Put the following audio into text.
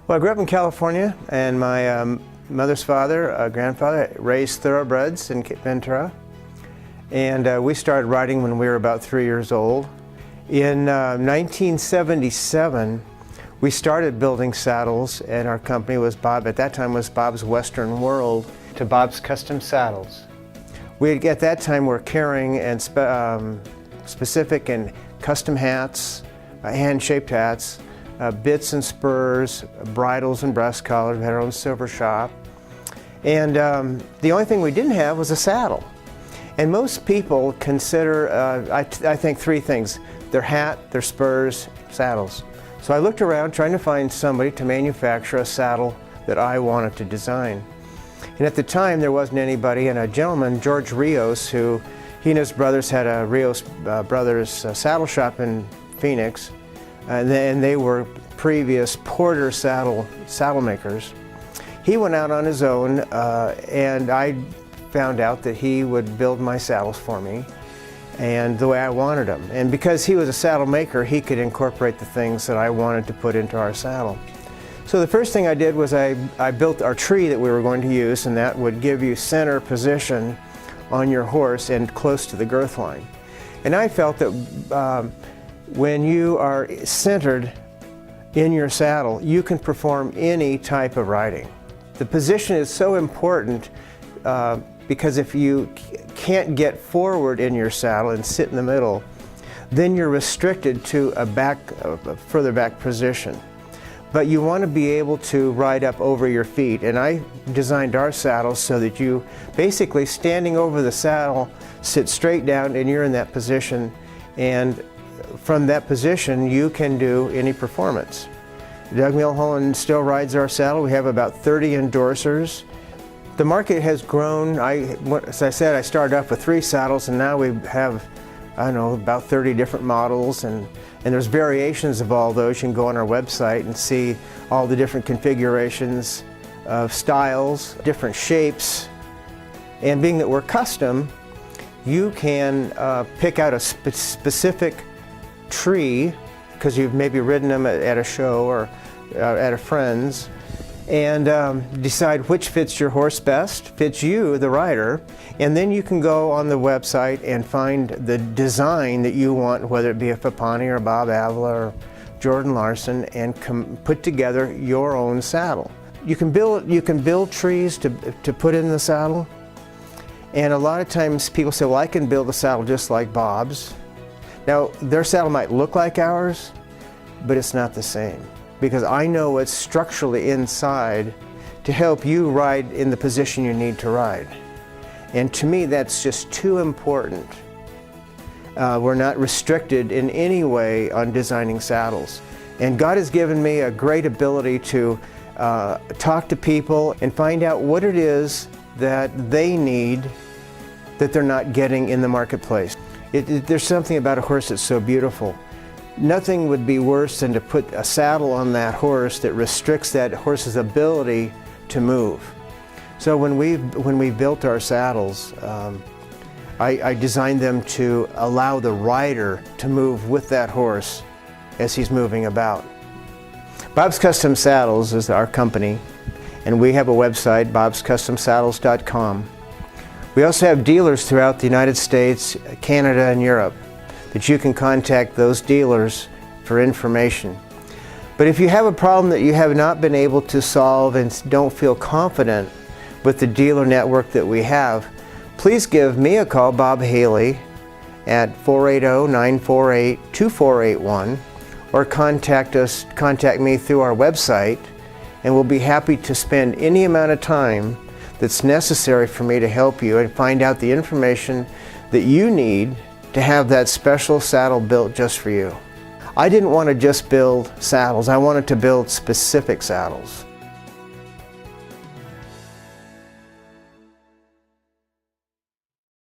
Well, I grew up in California, and my mother's father, grandfather, raised thoroughbreds in Ventura. And we started riding when we were about 3 years old. In 1977, we started building saddles, and our company was at that time was Bob's Western World to Bob's Custom Saddles. At that time were carrying and specific and custom hats, hand-shaped hats, bits and spurs, bridles and breast collars. We had our own silver shop. And the only thing we didn't have was a saddle. And most people consider, I think, three things: their hat, their spurs, saddles. So I looked around trying to find somebody to manufacture a saddle that I wanted to design. And at the time there wasn't anybody, and a gentleman, George Rios, who he and his brothers had a Rios Brothers saddle shop in Phoenix, and they were previous Porter saddle makers. He went out on his own, and I found out that he would build my saddles for me and the way I wanted them. And because he was a saddle maker, he could incorporate the things that I wanted to put into our saddle. So the first thing I did was I built our tree that we were going to use, and that would give you center position on your horse and close to the girth line. And I felt that when you are centered in your saddle, you can perform any type of riding. The position is so important because if you can't get forward in your saddle and sit in the middle, then you're restricted to a further back position. But you want to be able to ride up over your feet, and I designed our saddles so that you basically, standing over the saddle, sit straight down and you're in that position, and from that position you can do any performance. Doug Milholland still rides our saddle. We have about 30 endorsers. The market has grown. As I said, I started off with 3 saddles, and now we have, I don't know, about 30 different models, and there's variations of all those. You can go on our website and see all the different configurations of styles, different shapes. And being that we're custom, you can pick out a specific tree, because you've maybe ridden them at a show or at a friend's, and decide which fits your horse best, fits you, the rider, and then you can go on the website and find the design that you want, whether it be a Fapani or Bob Avila or Jordan Larson, and put together your own saddle. You can build trees to put in the saddle, and a lot of times people say, well, I can build a saddle just like Bob's. Now, their saddle might look like ours, but it's not the same, because I know what's structurally inside to help you ride in the position you need to ride. And to me, that's just too important. We're not restricted in any way on designing saddles. And God has given me a great ability to talk to people and find out what it is that they need that they're not getting in the marketplace. There's something about a horse that's so beautiful. Nothing would be worse than to put a saddle on that horse that restricts that horse's ability to move. So when we built our saddles, I designed them to allow the rider to move with that horse as he's moving about. Bob's Custom Saddles is our company, and we have a website, bobscustomsaddles.com. We also have dealers throughout the United States, Canada, and Europe that you can contact those dealers for information. But if you have a problem that you have not been able to solve and don't feel confident with the dealer network that we have, please give me a call, Bob Haley, at 480-948-2481, or contact me through our website, and we'll be happy to spend any amount of time that's necessary for me to help you and find out the information that you need to have that special saddle built just for you. I didn't want to just build saddles, I wanted to build specific saddles.